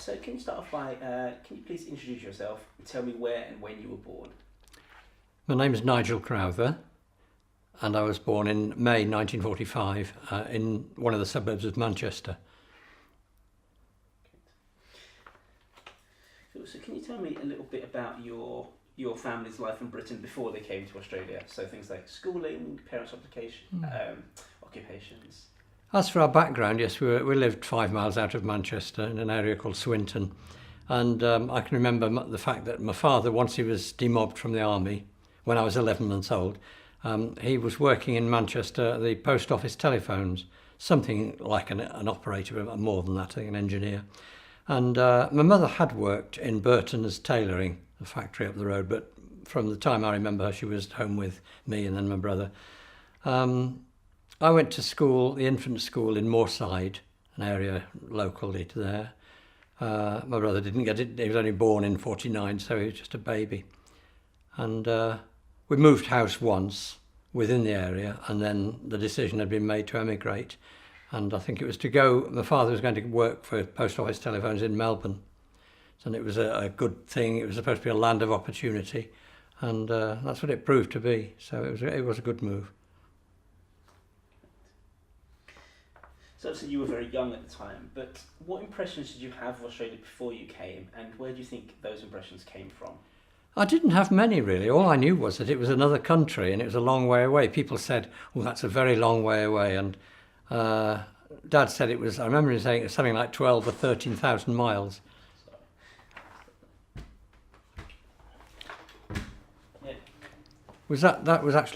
So can you start off by, can you please introduce yourself and tell me where and when you were born? My name is Nigel Crowther, and I was born in May 1945 in one of the suburbs of Manchester. So can you tell me a little bit about your family's life in Britain before they came to Australia? So things like schooling, parents' occupations. As for our background, yes, we lived 5 miles out of Manchester in an area called Swinton. And I can remember the fact that my father, once he was demobbed from the army, when I was 11 months old, he was working in Manchester at the post office telephones, something like an operator, more than that, I think an engineer. And my mother had worked in Burton's tailoring, a factory up the road, but from the time I remember her, she was home with me and then my brother. I went to school, the infant school in Moorside, an area locally to there. My brother didn't get it, he was only born in 49, so he was just a baby. And we moved house once within the area, and then the decision had been made to emigrate. And I think it was to go, my father was going to work for post office telephones in Melbourne. And it was a good thing, it was supposed to be a land of opportunity. And that's what it proved to be, so it was a good move. So obviously you were very young at the time, but what impressions did you have of Australia before you came, and where do you think those impressions came from? I didn't have many really. All I knew was that it was another country and it was a long way away. People said, "Oh, that's a very long way away," and Dad said it was. I remember him saying it was something like 12 or 13,000 miles. Yeah. That was actually